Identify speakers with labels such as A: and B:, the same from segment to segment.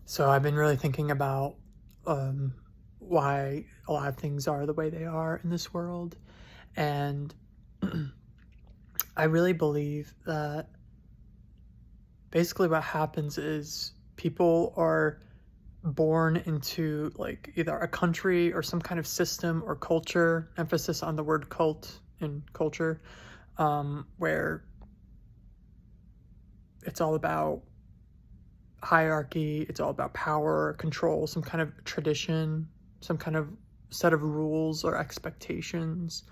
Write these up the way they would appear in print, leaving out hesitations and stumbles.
A: So I've been really thinking about um, why a lot of things are the way they are in this world. And I really believe that basically what happens is people are born into like either a country or some kind of system or culture, emphasis on the word cult and culture, where it's all about hierarchy, it's all about power, control, some kind of tradition, some kind of set of rules or expectations.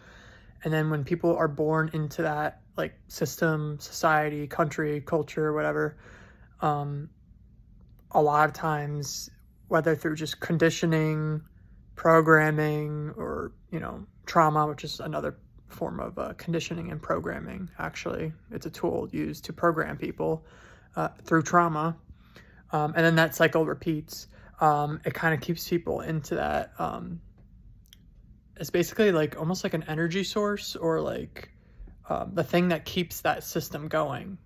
A: And then when people are born into that like system, society, country, culture, whatever, um, a lot of times, whether through just conditioning, programming, or trauma, which is another form of conditioning and programming. Actually, it's a tool used to program people through trauma, and then that cycle repeats. It kind of keeps people into that. It's basically like almost like an energy source, or like the thing that keeps that system going.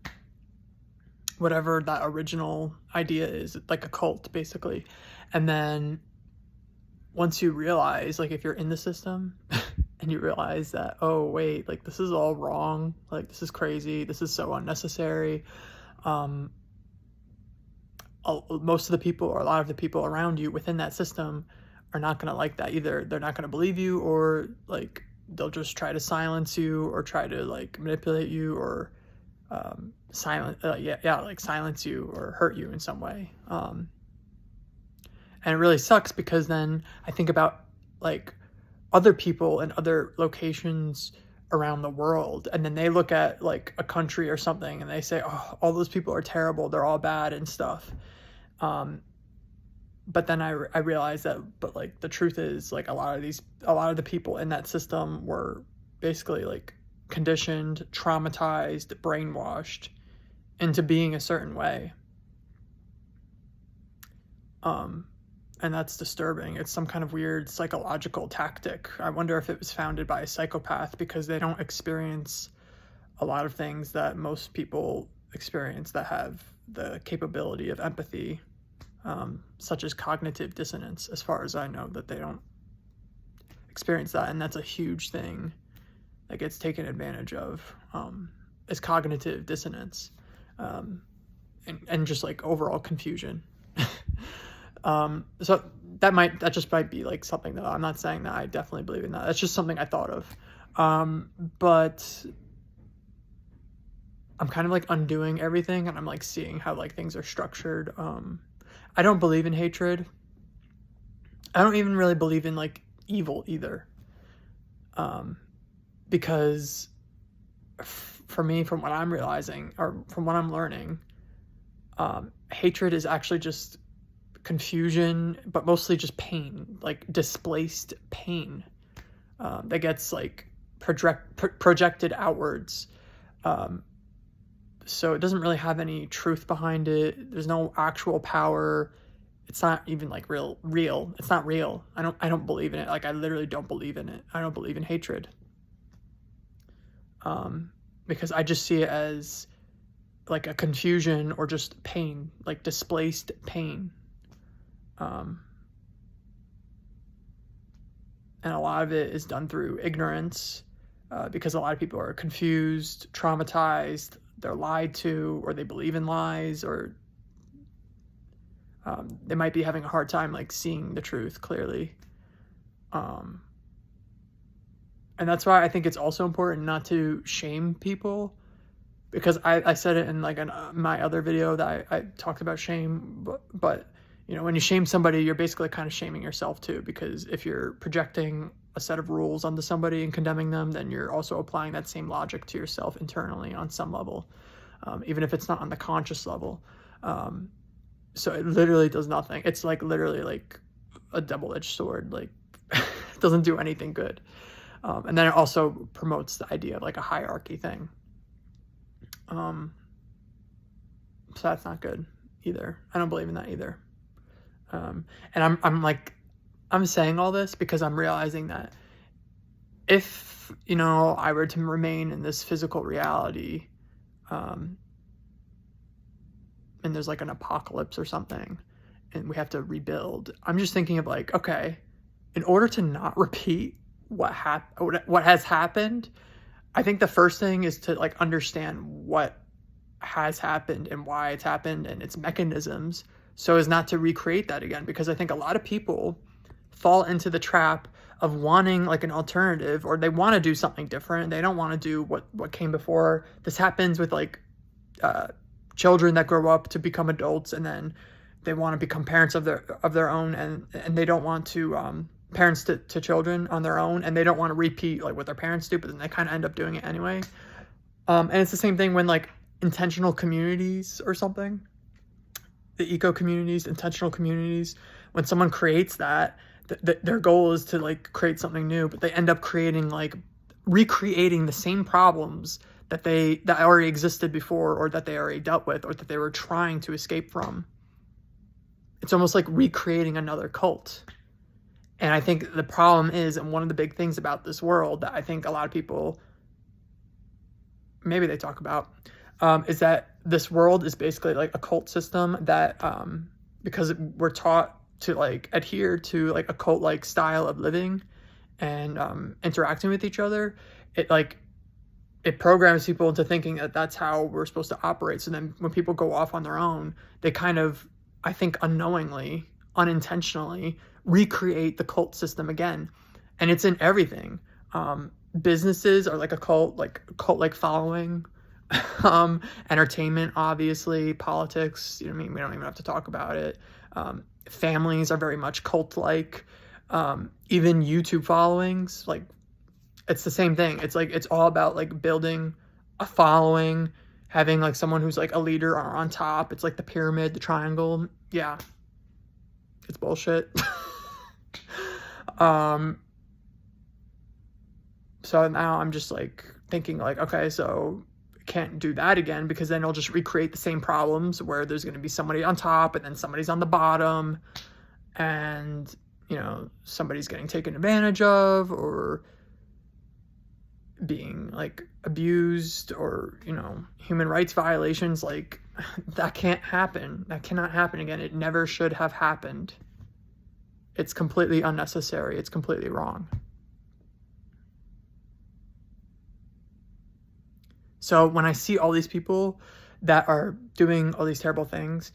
A: Whatever that original idea is, like a cult, basically. And then once you realize, like, if you're in the system and you realize that, oh, wait, like, this is all wrong, like, this is crazy, this is so unnecessary, most of the people, or a lot of the people around you within that system, are not going to like that either. They're not going to believe you, or like they'll just try to silence you or try to like manipulate you, or silence you or hurt you in some way. And it really sucks, because then I think about like other people in other locations around the world, and then they look at like a country or something and they say, oh, all those people are terrible, they're all bad and stuff. But then I realized that, but like the truth is, like a lot of the people in that system were basically like conditioned, traumatized, brainwashed into being a certain way. And that's disturbing. It's some kind of weird psychological tactic. I wonder if it was founded by a psychopath, because they don't experience a lot of things that most people experience that have the capability of empathy, such as cognitive dissonance. As far as I know, that they don't experience that, and that's a huge thing that gets taken advantage of, is cognitive dissonance, and just like overall confusion. So that just might be like something that, I'm not saying that I definitely believe in that. That's just something I thought of. But I'm kind of like undoing everything, and I'm like seeing how like things are structured. I don't believe in hatred. I don't even really believe in like evil either. Because for me, from what I'm realizing, or from what I'm learning, hatred is actually just confusion, but mostly just pain, like displaced pain, that gets like projected outwards. So it doesn't really have any truth behind it. There's no actual power. It's not even like real. It's not real. I don't believe in it. Like, I literally don't believe in it. I don't believe in hatred. Because I just see it as like a confusion, or just pain, like displaced pain. And a lot of it is done through ignorance, because a lot of people are confused, traumatized, they're lied to, or they believe in lies, or they might be having a hard time like seeing the truth clearly. And that's why I think it's also important not to shame people, because I said it in like my other video that I talked about shame, but when you shame somebody, you're basically kind of shaming yourself too, because if you're projecting a set of rules onto somebody and condemning them, then you're also applying that same logic to yourself internally on some level, even if it's not on the conscious level. So it literally does nothing. It's like literally like a double-edged sword. Like, it doesn't do anything good. And then it also promotes the idea of like a hierarchy thing. So that's not good either. I don't believe in that either. And I'm saying all this because I'm realizing that if, I were to remain in this physical reality, and there's like an apocalypse or something, and we have to rebuild. I'm just thinking of like, okay, in order to not repeat what has happened, I think the first thing is to like understand what has happened and why it's happened and its mechanisms, so as not to recreate that again. Because I think a lot of people fall into the trap of wanting like an alternative, or they want to do something different. They don't want to do what came before. This happens with like children that grow up to become adults, and then they want to become parents of their own, and they don't want to parents to children on their own, and they don't want to repeat like what their parents do, but then they kind of end up doing it anyway. And it's the same thing when like intentional communities or something, the eco communities, intentional communities, when someone creates that, their goal is to like create something new, but they end up creating like recreating the same problems that already existed before, or that they already dealt with, or that they were trying to escape from. It's almost like recreating another cult. And I think the problem is, and one of the big things about this world that I think a lot of people, maybe they talk about, is that this world is basically like a cult system that, because we're taught to like adhere to like a cult-like style of living and interacting with each other, it programs people into thinking that that's how we're supposed to operate. So then when people go off on their own, they kind of, I think unknowingly, unintentionally recreate the cult system again. And it's in everything. Businesses are like a cult-like following. Entertainment, obviously, politics, you know what I mean? We don't even have to talk about it. Families are very much cult-like. Even YouTube followings, like, it's the same thing. It's like, it's all about like building a following, having like someone who's like a leader or on top. It's like the pyramid, the triangle. Yeah. It's bullshit. So now I'm just like thinking like, okay, so can't do that again, because then it'll just recreate the same problems where there's going to be somebody on top and then somebody's on the bottom, and you know, somebody's getting taken advantage of or being like abused, or you know, human rights violations. Like, that can't happen. That cannot happen again. It never should have happened. It's completely unnecessary. It's completely wrong. So when I see all these people that are doing all these terrible things,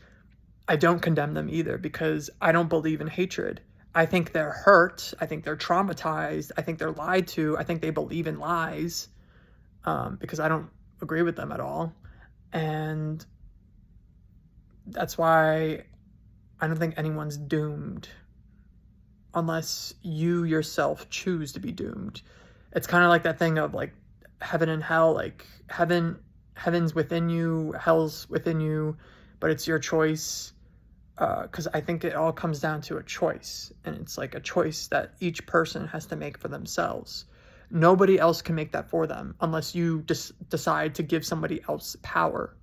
A: I don't condemn them either, because I don't believe in hatred. I think they're hurt. I think they're traumatized. I think they're lied to. I think they believe in lies, because I don't agree with them at all. And that's why I don't think anyone's doomed unless you yourself choose to be doomed. It's kind of like that thing of like heaven and hell. Like heaven's within you, hell's within you, but it's your choice. Because I think it all comes down to a choice, and it's like a choice that each person has to make for themselves. Nobody else can make that for them unless you just decide to give somebody else power,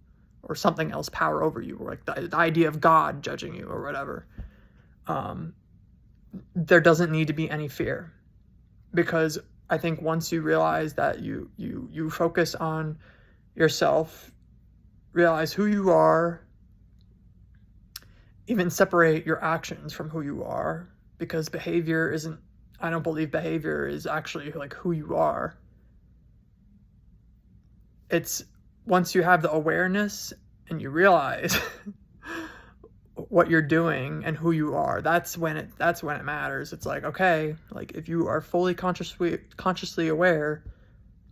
A: or something else power over you, or like the idea of God judging you or whatever. There doesn't need to be any fear, because I think once you realize that you focus on yourself, realize who you are, even separate your actions from who you are, because behavior isn't, I don't believe behavior is actually like who you are. It's once you have the awareness and you realize what you're doing and who you are, that's when it matters. It's like, okay, like if you are fully consciously aware,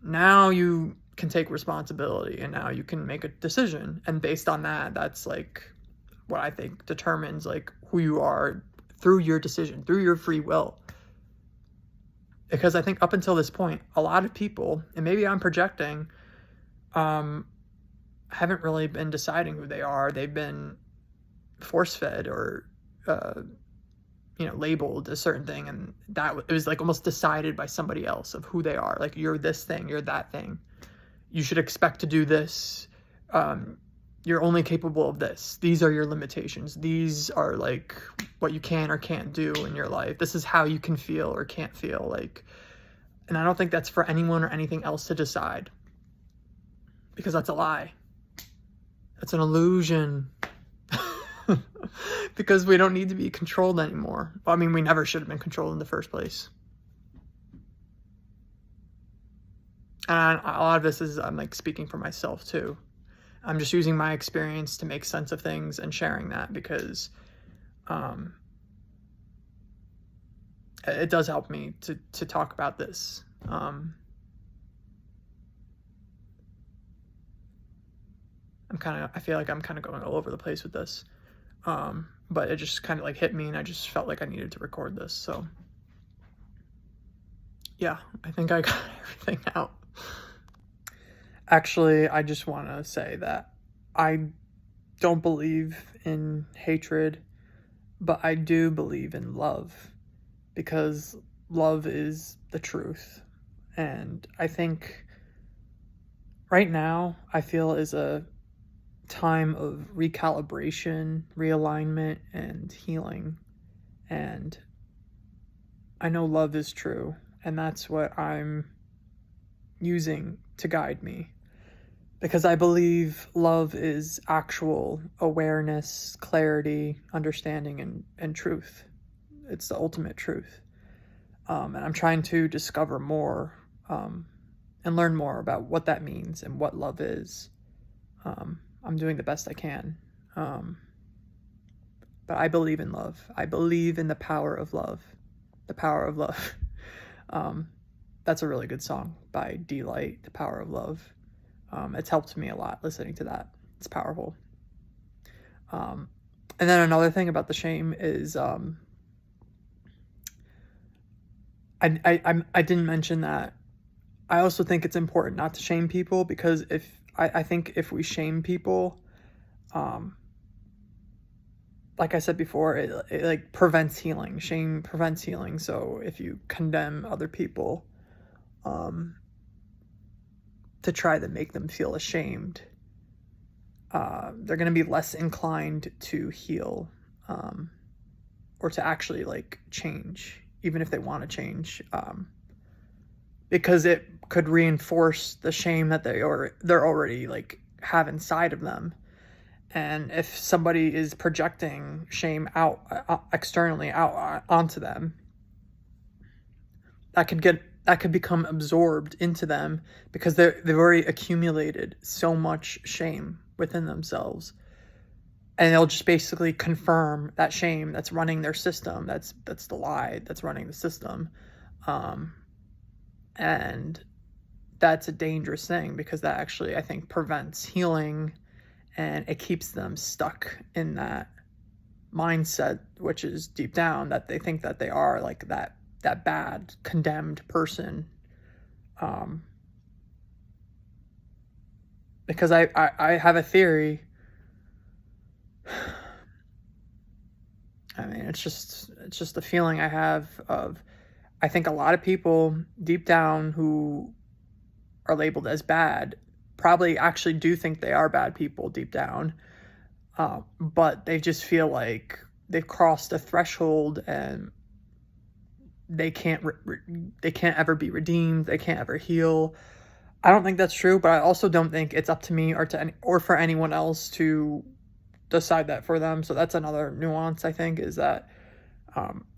A: now you can take responsibility, and now you can make a decision, and based on that, that's like what I think determines like who you are through your decision, through your free will. Because I think up until this point, a lot of people, and maybe I'm projecting, haven't really been deciding who they are. They've been force-fed or labeled a certain thing, and that it was like almost decided by somebody else of who they are. Like, you're this thing, you're that thing, you should expect to do this, you're only capable of this, these are your limitations, these are like what you can or can't do in your life, this is how you can feel or can't feel. Like, and I don't think that's for anyone or anything else to decide, because that's a lie. That's an illusion. because we don't need to be controlled anymore. I mean, we never should have been controlled in the first place. And a lot of this is, I'm like speaking for myself too. I'm just using my experience to make sense of things and sharing that because it does help me to talk about this. I feel like I'm kind of going all over the place with this. But it just kind of like hit me and I just felt like I needed to record this. So yeah, I think I got everything out. Actually, I just want to say that I don't believe in hatred, but I do believe in love because love is the truth. And I think right now I feel is a time of recalibration, realignment, and healing. And I know love is true, and that's what I'm using to guide me. Because I believe love is actual awareness, clarity, understanding, and truth. It's the ultimate truth. And I'm trying to discover more and learn more about what that means and what love is. I'm doing the best I can. But I believe in love. I believe in the power of love. The power of love. That's a really good song by D-Light, The Power of Love. It's helped me a lot listening to that. It's powerful. And then another thing about the shame is I didn't mention that. I also think it's important not to shame people because I think if we shame people, like I said before, it like prevents healing. Shame prevents healing. So if you condemn other people, to try to make them feel ashamed, they're going to be less inclined to heal, or to actually like change, even if they want to change, because it could reinforce the shame that they're already like have inside of them. And if somebody is projecting shame out externally out onto them, that could become absorbed into them because they've already accumulated so much shame within themselves, and they'll just basically confirm that shame that's running their system. That's the lie that's running the system, and that's a dangerous thing because that actually, I think, prevents healing, and it keeps them stuck in that mindset, which is deep down that they think that they are like that bad, condemned person. Because I have a theory. I mean, it's just a feeling I have of, I think a lot of people deep down who are labeled as bad probably actually do think they are bad people deep down. But they just feel like they've crossed a threshold and they can't ever be redeemed. They can't ever heal. I don't think that's true, but I also don't think it's up to me or for anyone else to decide that for them. So that's another nuance, I think, is that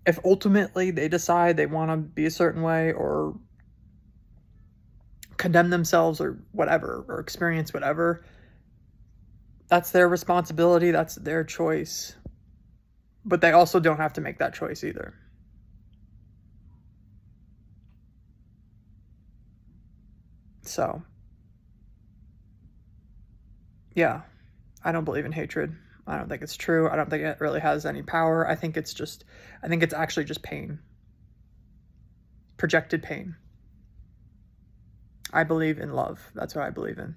A: if ultimately they decide they want to be a certain way or condemn themselves or whatever, or experience whatever, that's their responsibility. That's their choice. But they also don't have to make that choice either. So, yeah, I don't believe in hatred. I don't think it's true. I don't think it really has any power. I think it's actually just pain. Projected pain. I believe in love. That's what I believe in.